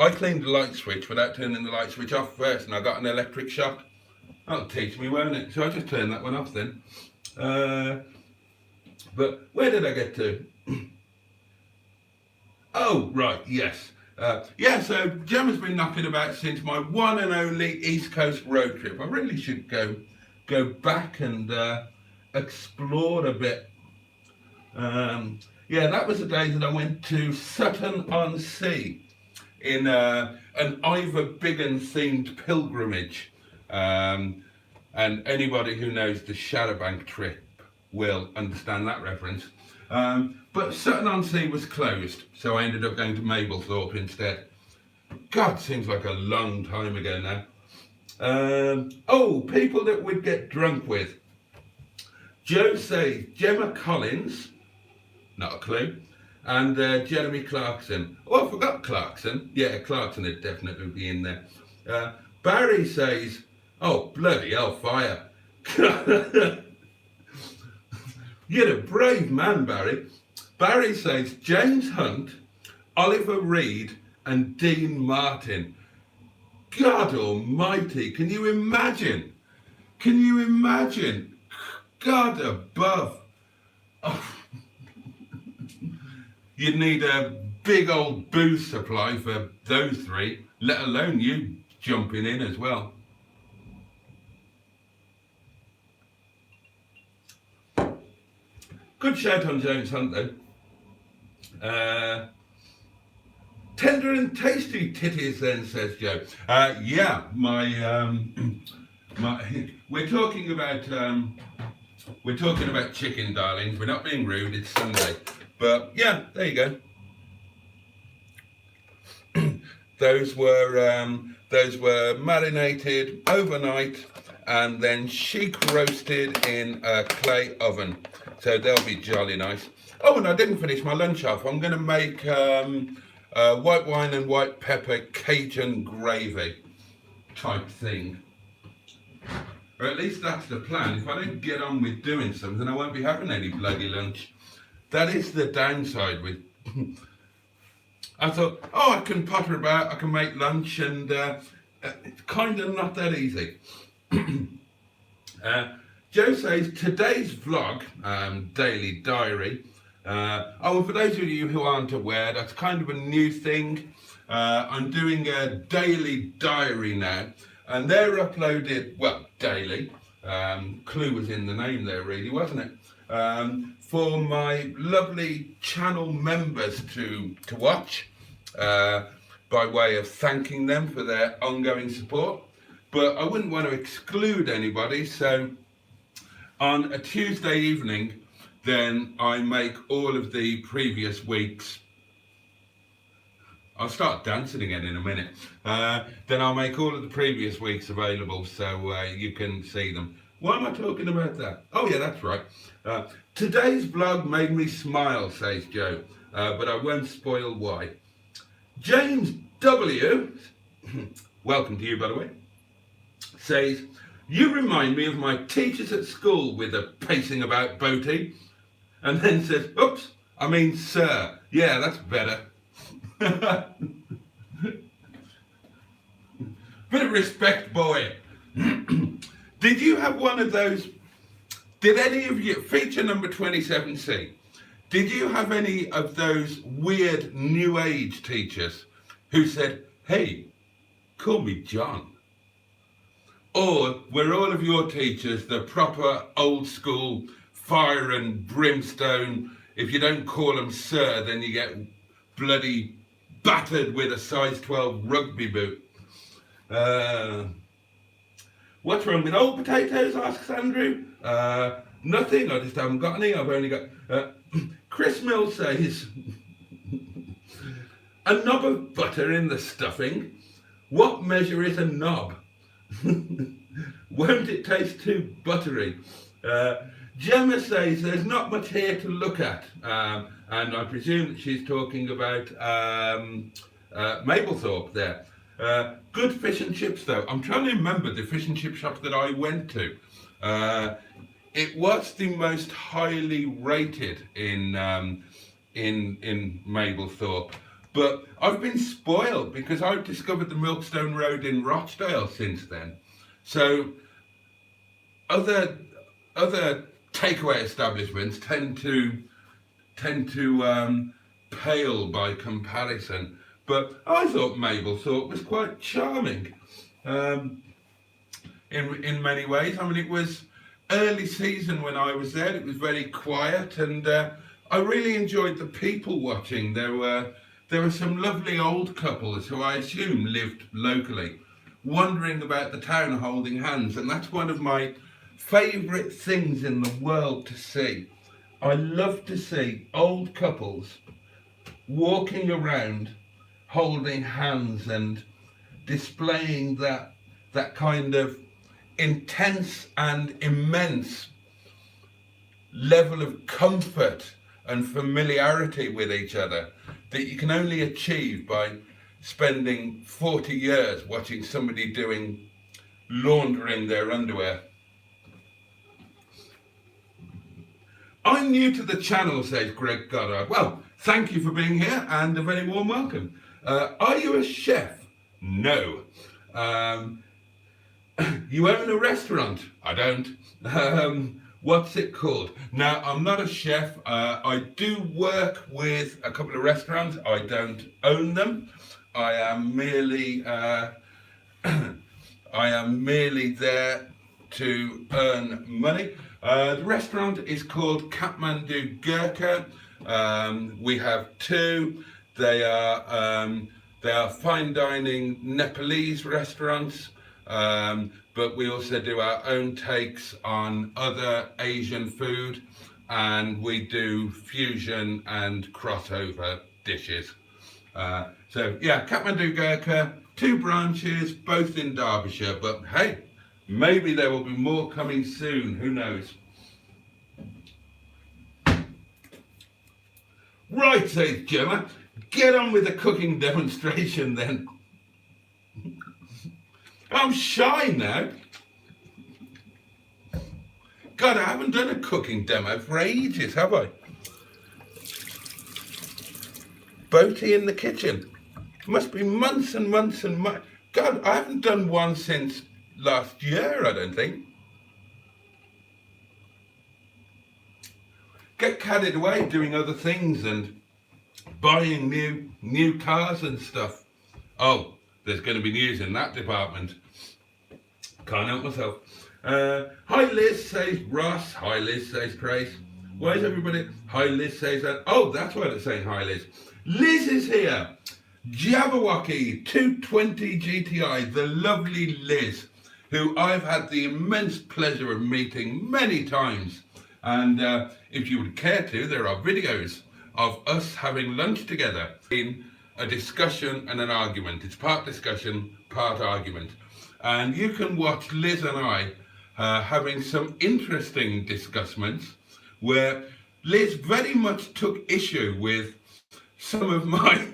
I cleaned the light switch without turning the light switch off first, and I got an electric shock. That'll teach me, won't it? So I just turned that one off then. But where did I get to? Oh, right, yes. So Gemma's been knocking about since my one and only East Coast road trip. I really should go back and explore a bit. That was the day that I went to Sutton-on-Sea in an Ivor Biggin themed pilgrimage. And anybody who knows the Shadowbank trip will understand that reference. But Sutton-on-Sea was closed, so I ended up going to Mablethorpe instead. God, seems like a long time ago now. People that we'd get drunk with. Joe says Gemma Collins, not a clue, and Jeremy Clarkson. Oh, I forgot Clarkson. Yeah, Clarkson would definitely be in there. Barry says, oh, bloody hell, fire. You're a brave man, Barry. Barry says James Hunt, Oliver Reed, and Dean Martin. God almighty, can you imagine? God above. Oh. You'd need a big old booze supply for those three, let alone you jumping in as well. Good shout on James Hunt though. Tender and tasty titties then, says Joe. We're talking about chicken, darlings. We're not being rude, it's Sunday. But yeah, there you go. Those were marinated overnight and then chic roasted in a clay oven. So they'll be jolly nice. Oh, and I didn't finish my lunch off. I'm going to make white wine and white pepper Cajun gravy type thing. Or at least that's the plan. If I don't get on with doing something, I won't be having any bloody lunch. That is the downside with... I thought, I can potter about, I can make lunch, and it's kind of not that easy. Joe says, today's vlog, daily diary, for those of you who aren't aware, that's kind of a new thing. I'm doing a daily diary now, and they're uploaded, daily. Clue was in the name there, really, wasn't it? For my lovely channel members to watch, by way of thanking them for their ongoing support. But I wouldn't want to exclude anybody, so on a Tuesday evening, then I make all of the previous weeks. I'll start dancing again in a minute. Then I'll make all of the previous weeks available so you can see them. Why am I talking about that? Oh yeah, that's right. Today's vlog made me smile, says Joe, but I won't spoil why. James W, welcome to you by the way, says, you remind me of my teachers at school with a pacing about Boaty, and then says, oops, I mean sir. Yeah, that's better. Bit of respect, boy. Did you have one of those, did any of you, feature number 27C, did you have any of those weird new age teachers who said, hey, call me John? Or were all of your teachers the proper old school fire and brimstone, if you don't call them sir, then you get bloody battered with a size 12 rugby boot? What's wrong with old potatoes, asks Andrew. Nothing, I just haven't got any, I've only got... Chris Mills says, a knob of butter in the stuffing? What measure is a knob? Won't it taste too buttery? Gemma says there's not much here to look at, and I presume that she's talking about Mablethorpe there. Good fish and chips though. I'm trying to remember the fish and chip shop that I went to. It was the most highly rated in Mablethorpe, but I've been spoiled because I've discovered the Milkstone Road in Rochdale since then. So other takeaway establishments tend to pale by comparison. But I thought Mablethorpe was quite charming in many ways. I mean, it was early season when I was there. It was very quiet, and I really enjoyed the people watching. There were some lovely old couples who I assume lived locally, wandering about the town holding hands, and that's one of my favourite things in the world to see. I love to see old couples walking around holding hands and displaying that kind of intense and immense level of comfort and familiarity with each other that you can only achieve by spending 40 years watching somebody laundering their underwear. I'm new to the channel, says Greg Goddard. Well, thank you for being here and a very warm welcome. Are you a chef? No. You own a restaurant? I don't. What's it called? Now, I'm not a chef. I do work with a couple of restaurants. I don't own them. I am merely there to earn money. The restaurant is called Kathmandu Gurkha. We have two. They are fine dining Nepalese restaurants, but we also do our own takes on other Asian food, and we do fusion and crossover dishes. So yeah, Kathmandu Gurkha, 2 branches, both in Derbyshire, but hey, maybe there will be more coming soon, who knows. Right, says Gemma, get on with the cooking demonstration then. I'm shy now. God, I haven't done a cooking demo for ages, have I? Boaty in the kitchen. Must be months and months and months. God, I haven't done one since last year, I don't think. Get carried away doing other things and buying new cars and stuff. Oh, there's going to be news in that department. Can't help myself. Hi Liz, says Ross. Hi Liz, says Trace. Why is everybody? Hi Liz, says that. Oh, that's why they're saying hi Liz. Liz is here. Jabberwocky 220 GTI, the lovely Liz, who I've had the immense pleasure of meeting many times. And if you would care to, there are videos of us having lunch together in a discussion and an argument. It's part discussion, part argument. And you can watch Liz and I having some interesting discussions where Liz very much took issue with some of my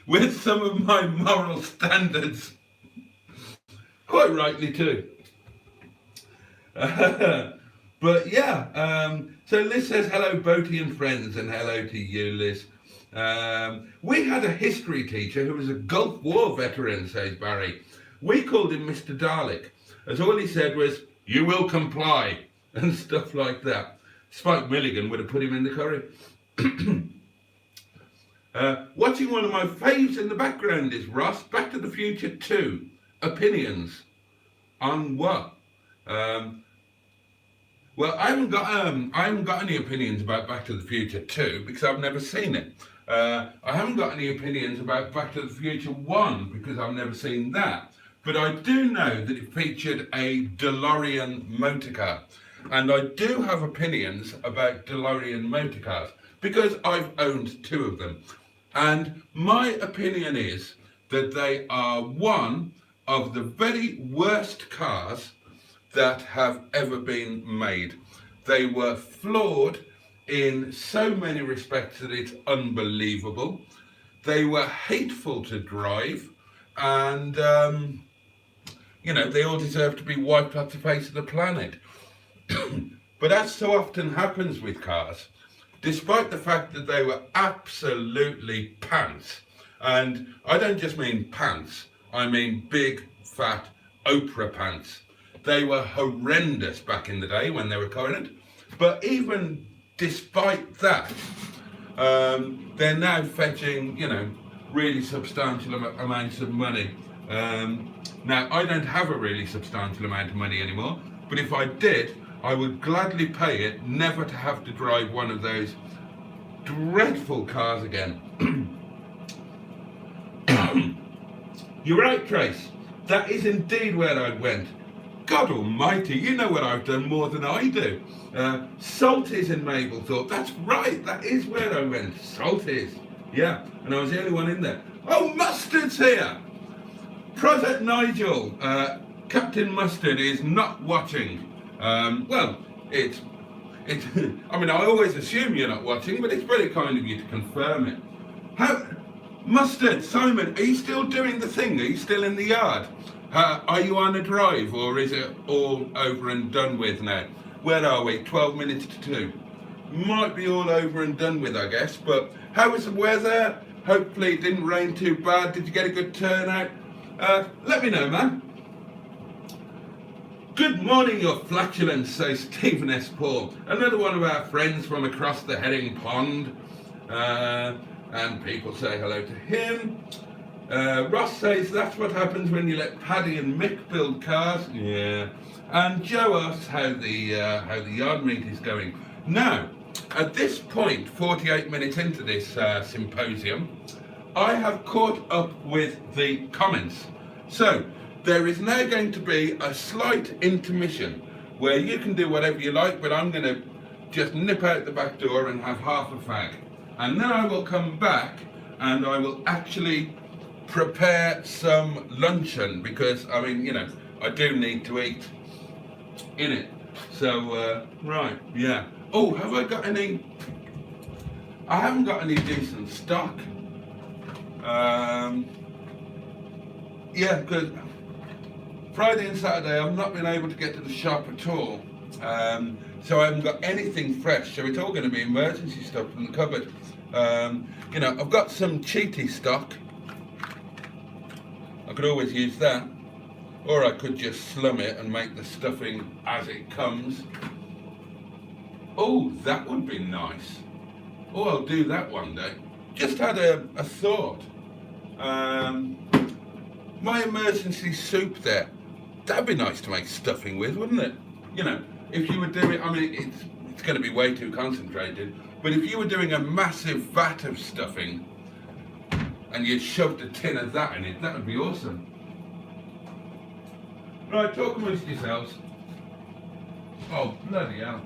with some of my moral standards. Quite rightly too. But yeah, so Liz says, hello Boaty and friends, and hello to you, Liz. We had a history teacher who was a Gulf War veteran, says Barry. We called him Mr. Dalek, as all he said was, you will comply, and stuff like that. Spike Milligan would have put him in the curry. Watching one of my faves in the background is Ross, Back to the Future 2. Opinions on what? Well, I haven't got any opinions about Back to the Future 2 because I've never seen it. I haven't got any opinions about Back to the Future 1 because I've never seen that. But I do know that it featured a DeLorean motorcar. And I do have opinions about DeLorean motorcars because I've owned 2 of them. And my opinion is that they are one of the very worst cars that have ever been made. They were flawed in so many respects that it's unbelievable. They were hateful to drive, and they all deserve to be wiped off the face of the planet. But as so often happens with cars, despite the fact that they were absolutely pants, and I don't just mean pants, I mean big, fat Oprah pants. They were horrendous back in the day when they were current, but even despite that, they're now fetching, really substantial amounts of money. Now, I don't have a really substantial amount of money anymore, but if I did, I would gladly pay it never to have to drive one of those dreadful cars again. You're right, Trace. That is indeed where I went. God almighty, you know what I've done more than I do. Salties in Mablethorpe. That's right, that is where I went. Salties. Yeah, and I was the only one in there. Oh, Mustard's here! Project Nigel. Captain Mustard is not watching. Well, it's I mean, I always assume you're not watching, but it's very kind of you to confirm it. Mustard, Simon, are you still doing the thing? Are you still in the yard? Are you on a drive, or is it all over and done with now? Where are we? 12 minutes to 2. Might be all over and done with, I guess, but how was the weather? Hopefully it didn't rain too bad. Did you get a good turnout? Let me know, man. Good morning, your flatulence, says Stephen S. Paul. Another one of our friends from across the herring pond. And people say hello to him. Ross says that's what happens when you let Paddy and Mick build cars. Yeah. And Joe asks how the yard meet is going. Now, at this point, 48 minutes into this symposium, I have caught up with the comments. So, there is now going to be a slight intermission where you can do whatever you like, but I'm going to just nip out the back door and have half a fag. And then I will come back and I will actually prepare some luncheon because, I mean, I do need to eat in it. So, right, yeah. Oh, have I got any? I haven't got any decent stock. Yeah, because Friday and Saturday I've not been able to get to the shop at all. So I haven't got anything fresh. So it's all going to be emergency stuff from the cupboard. I've got some cheaty stock. I could always use that. Or I could just slum it and make the stuffing as it comes. Oh, that would be nice. Oh, I'll do that one day. Just had a thought. My emergency soup there. That'd be nice to make stuffing with, wouldn't it? If you were doing, I mean, it's going to be way too concentrated, but if you were doing a massive vat of stuffing and you shoved a tin of that in it, that would be awesome. Right, talk amongst yourselves. Oh, bloody hell.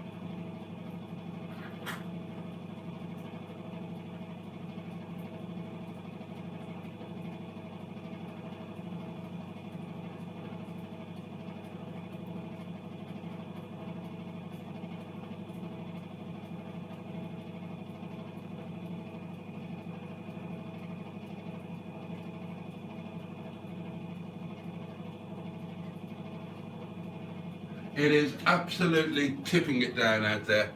It is absolutely tipping it down out there.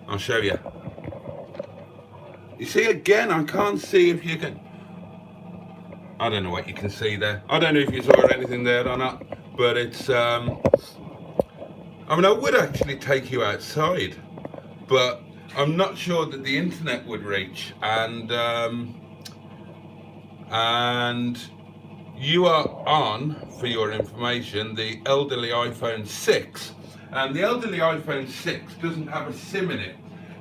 I'll show you. You see, again, I can't see if you can. I don't know what you can see there. I don't know if you saw anything there or not, but it's. I mean, I would actually take you outside, but I'm not sure that the internet would reach, and you are on, for your information, the elderly iPhone 6, and the elderly iPhone 6 doesn't have a SIM in it.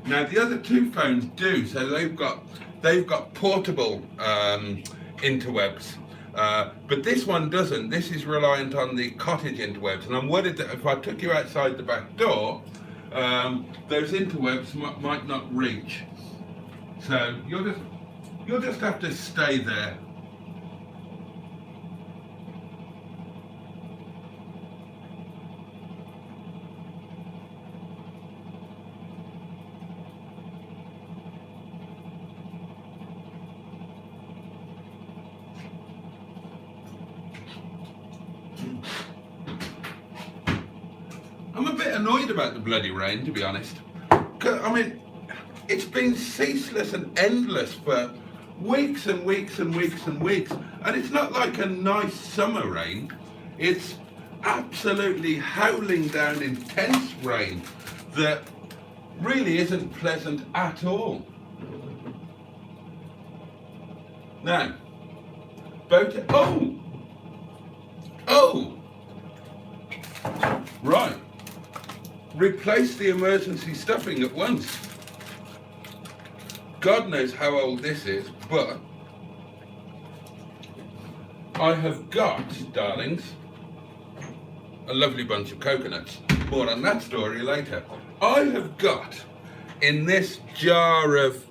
Now the other two phones do, so they've got portable interwebs, but this one doesn't. This is reliant on the cottage interwebs, and I'm worried that if I took you outside the back door, those interwebs might not reach. So you'll just have to stay there. I'm a bit annoyed about the bloody rain, to be honest. I mean, it's been ceaseless and endless for weeks and weeks and weeks and weeks. And it's not like a nice summer rain. It's absolutely howling down intense rain that really isn't pleasant at all. Now, Boaty, oh, right. Replace the emergency stuffing at once. God knows how old this is, but I have got, darlings, a lovely bunch of coconuts. More on that story later. I have got in this jar of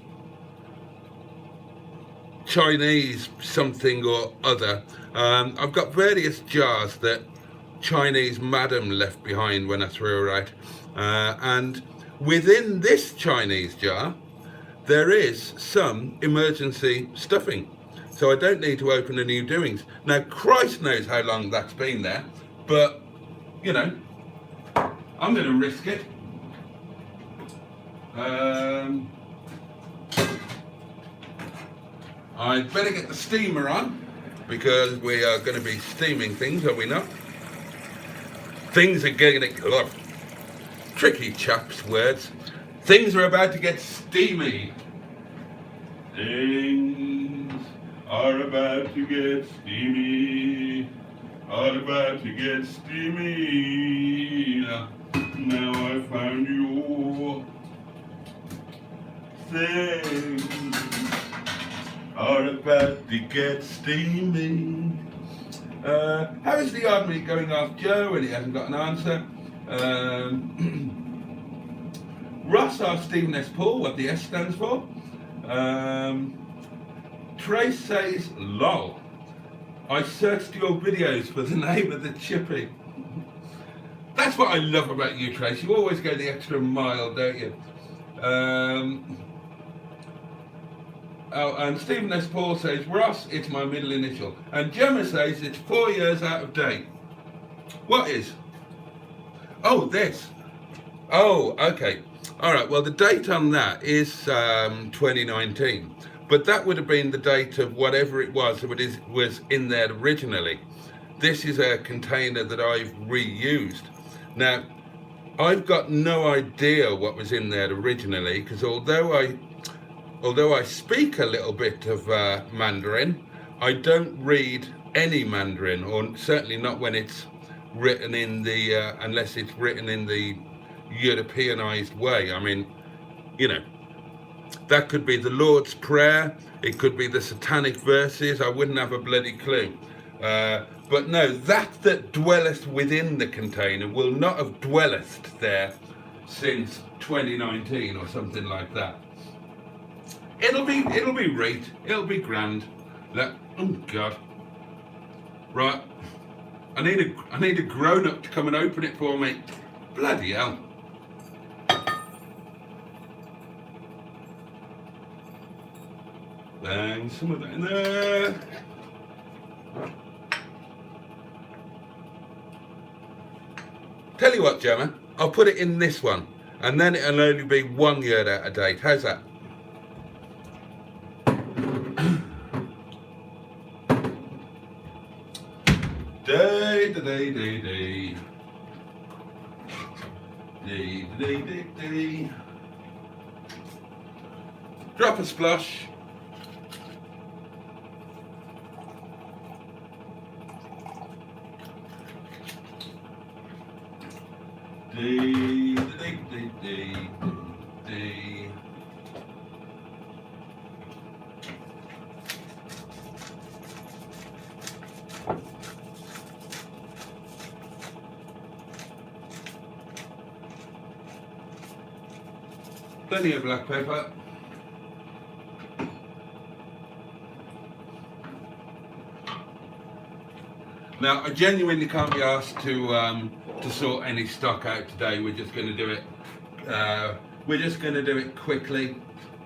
Chinese something or other, I've got various jars that Chinese madam left behind when I threw her out, and within this Chinese jar there is some emergency stuffing, so I don't need to open a new doings. Now Christ knows how long that's been there, but you know, I'm going to risk it. I'd better get the steamer on, because we are going to be steaming things, are we not? Things are getting, tricky chaps words. Things are about to get steamy. Things are about to get steamy. Are about to get steamy. Now I found you. Things are about to get steamy. How is the odd meat going off Joe? And he hasn't got an answer. Ross asked Stephen S. Paul what the S stands for. Trace says, lol. I searched your videos for the name of the chippy. That's what I love about you, Trace. You always go the extra mile, don't you? Oh, and Stephen S. Paul says, Ross, it's my middle initial. And Gemma says it's 4 years out of date. What is? Oh, this. Oh, okay. All right, well, the date on that is 2019. But that would have been the date of whatever it was that was in there originally. This is a container that I've reused. Now, I've got no idea what was in there originally, because although I speak a little bit of Mandarin, I don't read any Mandarin, or certainly not when it's written in the, unless it's written in the Europeanized way. I mean, you know, that could be the Lord's Prayer, it could be the Satanic Verses, I wouldn't have a bloody clue. But no, that dwelleth within the container will not have dwelleth there since 2019 or something like that. It'll be right. It'll be grand. Look, oh God. Right. I need a grown-up to come and open it for me. Bloody hell. Bang some of that in there. Tell you what, Gemma, I'll put it in this one, and then it'll only be 1 year out of date. How's that? Day. Drop a splosh. Day. Plenty of black pepper. Now, I genuinely can't be asked to sort any stock out today. We're just going to do it. We're just going to do it quickly.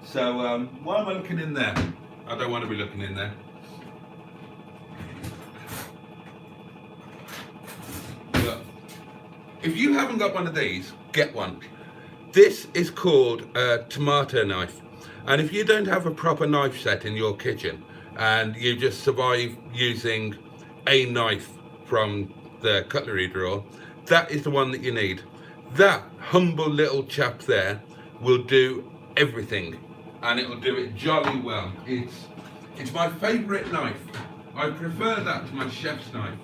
So, why am I looking in there? I don't want to be looking in there. But if you haven't got one of these, get one. This is called a tomato knife, and if you don't have a proper knife set in your kitchen and you just survive using a knife from the cutlery drawer, that is the one that you need. That humble little chap there will do everything, and it will do it jolly well. It's my favourite knife. I prefer that to my chef's knife.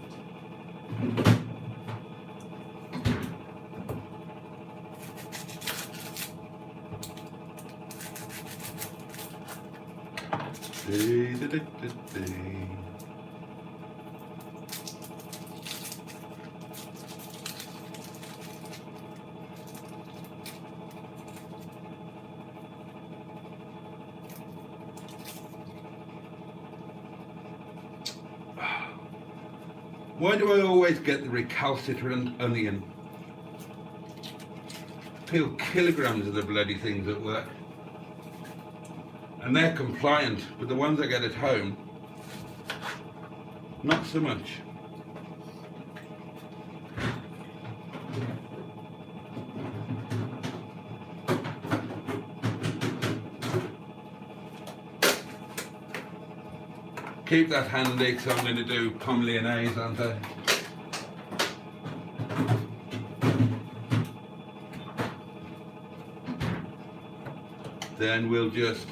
Why do I always get the recalcitrant onion? Peel kilograms of the bloody things at work. And they're compliant, but the ones I get at home, not so much. Keep that handy, because I'm going to do pomme lyonnaise, aren't I? Then we'll just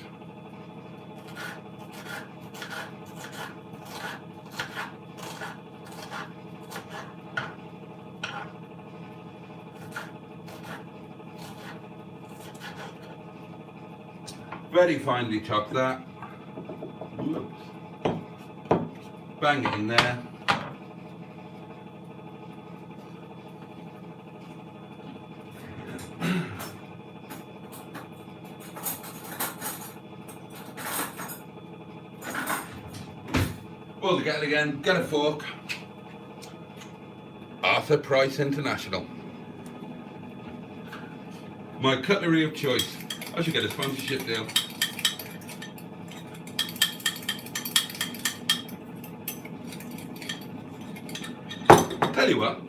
very finely chop that. Whoops. Bang it in there. Pull the kettle again, get a fork. Arthur Price International. My cutlery of choice. I should get a sponsorship deal. Tell you what.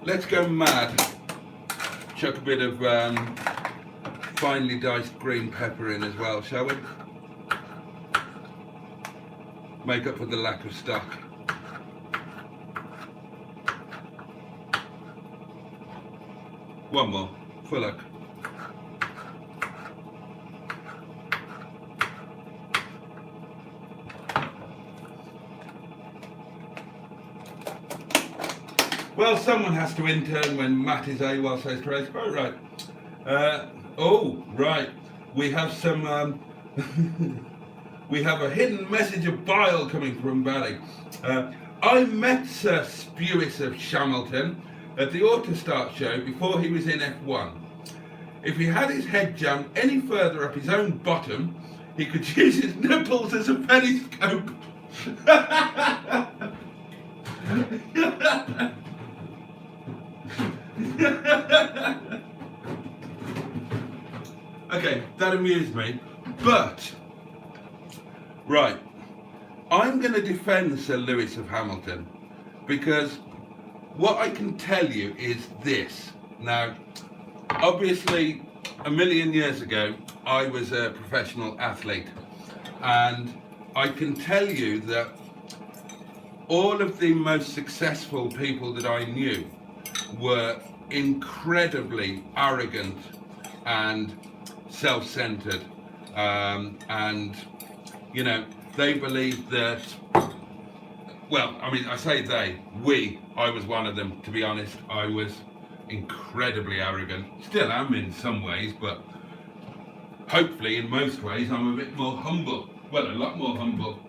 Let's go mad. Chuck a bit of finely diced green pepper in as well, shall we? Make up for the lack of stock. One more, for luck. Well, someone has to intern when Matt is AWOL, says Trace. Quite right. Oh, right. We have some. We have a hidden message of bile coming from Barry. I met Sir Spewis of Shamilton at the Autostart show before he was in F1. If he had his head jammed any further up his own bottom, he could use his nipples as a periscope. Okay, that amused me, but Right, I'm going to defend Sir Lewis of Hamilton because what I can tell you is this. Now, obviously, a million years ago, I was a professional athlete, and I can tell you that all of the most successful people that I knew were incredibly arrogant and self-centered, and you know, they believed that, well, I mean, I say I was one of them, to be honest. I was incredibly arrogant, still am in some ways, but hopefully in most ways I'm a bit more humble, well, a lot more humble,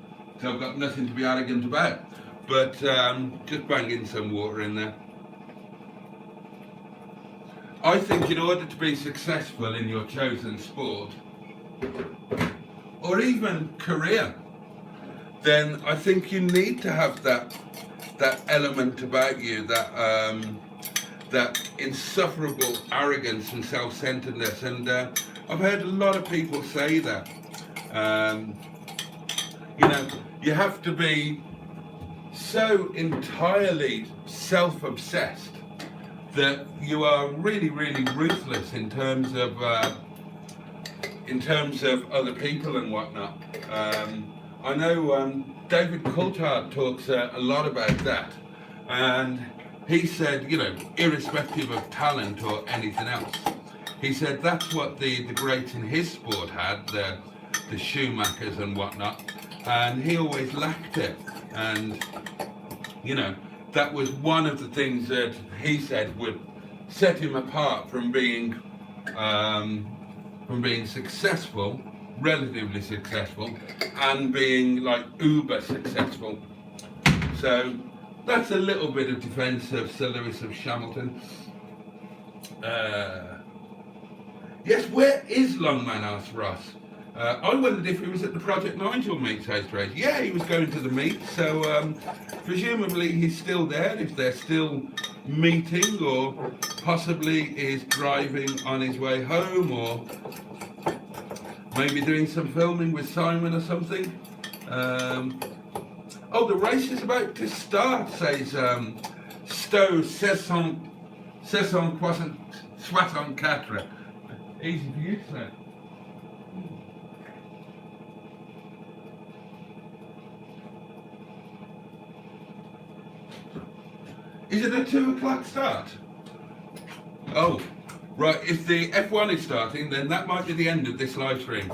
so I've got nothing to be arrogant about. But just banging some water in there. I think in order to be successful in your chosen sport, or even career, then I think you need to have that element about you, that insufferable arrogance and self-centeredness. And I've heard a lot of people say that. You know, you have to be so entirely self-obsessed that you are really, really ruthless in terms of other people and whatnot. I know David Coulthard talks a lot about that, and he said, you know, irrespective of talent or anything else, he said that's what the greats in his sport had, the Schumachers and whatnot, and he always lacked it. And you know, that was one of the things that he said would set him apart from being successful, relatively successful, and being like uber successful. So that's a little bit of defence of Sir Lewis of Hamilton. Yes, where is Longman? Asked Ross. I wondered if he was at the Project Nigel meets host race. Yeah, he was going to the meet, so presumably he's still there, if they're still meeting, or possibly is driving on his way home, or maybe doing some filming with Simon or something. Oh, the race is about to start, says Stowe 664. Easy for you to say. Is it a 2 o'clock start? Oh, right, if the F1 is starting, then that might be the end of this live stream.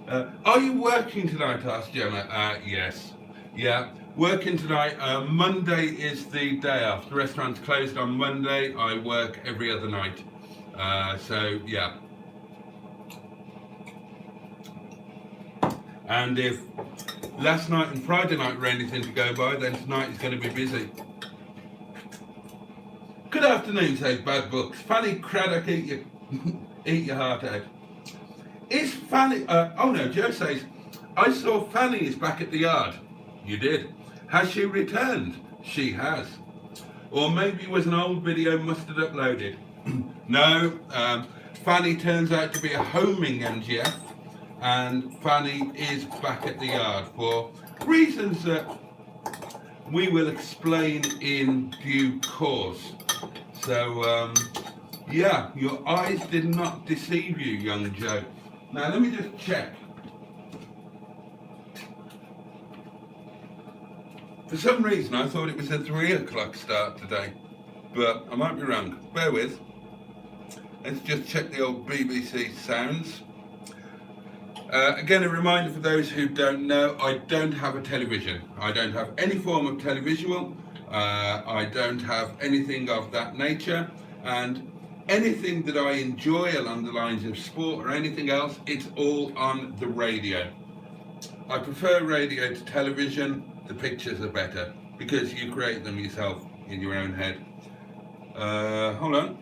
Are you working tonight? Asked Gemma. Yes. Yeah, working tonight. Monday is the day off. The restaurant's closed on Monday. I work every other night. So, yeah. And if last night and Friday night were anything to go by, then tonight is going to be busy. Good afternoon, says Bad Books. Fanny Craddock, eat your heart out. Is Fanny... oh no, Joe says, I saw Fanny is back at the yard. You did. Has she returned? She has. Or maybe it was an old video must have uploaded. No, Fanny turns out to be a homing MGF, and Fanny is back at the yard for reasons that we will explain in due course. So, yeah, your eyes did not deceive you, young Joe. Now, let me just check. For some reason, I thought it was a 3 o'clock start today, but I might be wrong. Bear with. Let's just check the old BBC sounds. Again, a reminder for those who don't know, I don't have a television. I don't have any form of televisual. I don't have anything of that nature. And anything that I enjoy along the lines of sport or anything else, it's all on the radio. I prefer radio to television. The pictures are better because you create them yourself in your own head. Hold on.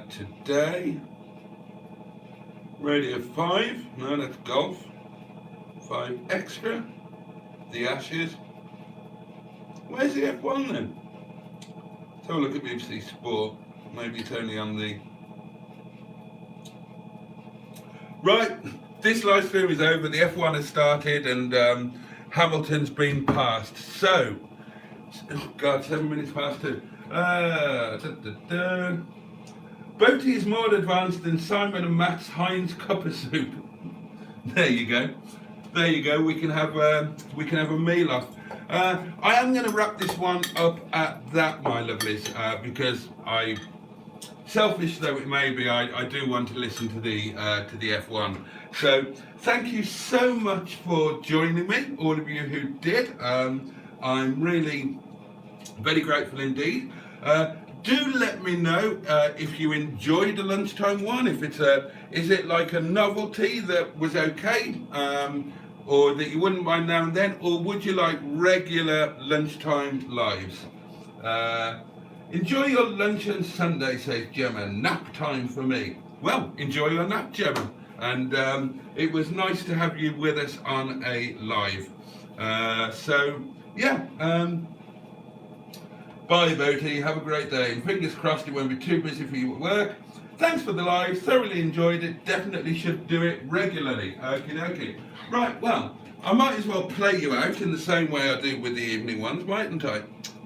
Today, Radio 5, no, that's golf. 5 extra, the Ashes. Where's the F1 then? Let's have a look at BBC Sport. Maybe it's only on the... Right, this live stream is over. The F1 has started and Hamilton's been passed. So, oh God, 7 minutes past 2. Boaty is more advanced than Simon and Matt's Heinz copper soup. There you go. There you go. We can have a meal off. I am going to wrap this one up at that, my lovelies, because selfish though it may be, I do want to listen to the F1. So thank you so much for joining me, all of you who did. I'm really very grateful indeed. Do let me know if you enjoyed the lunchtime one. If is it like a novelty that was okay, or that you wouldn't mind now and then, or would you like regular lunchtime lives? Enjoy your lunch on Sunday, says Gemma. Nap time for me. Well, enjoy your nap, Gemma. And it was nice to have you with us on a live. So, yeah. Bye, Boaty. Have a great day. And fingers crossed it won't be too busy for you at work. Thanks for the live. Thoroughly enjoyed it. Definitely should do it regularly. Okie dokie. Right, well, I might as well play you out in the same way I do with the evening ones, mightn't I?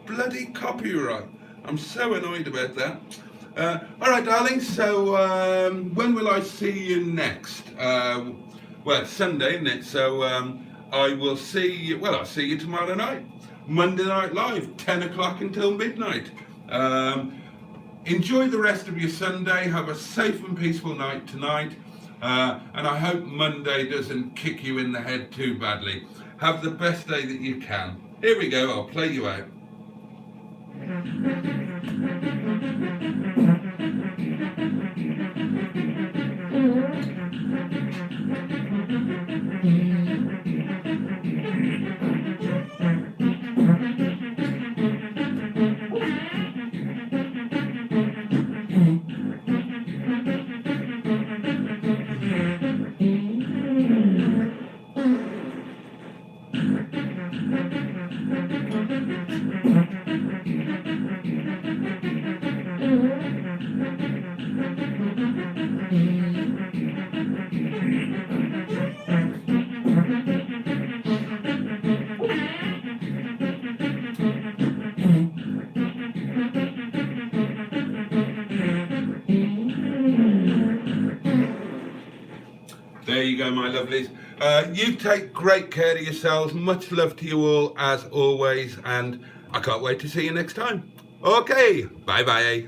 Bloody copyright. I'm so annoyed about that. All right, darling. So when will I see you next? Well, it's Sunday, isn't it? So I will see you. Well, I'll see you tomorrow night. Monday Night Live, 10 o'clock until midnight. Enjoy the rest of your Sunday. Have a safe and peaceful night tonight. And I hope Monday doesn't kick you in the head too badly. Have the best day that you can. Here we go. I'll play you out. There you go, my lovelies. You take great care of yourselves. Much love to you all, as always. And I can't wait to see you next time. Okay, bye-bye.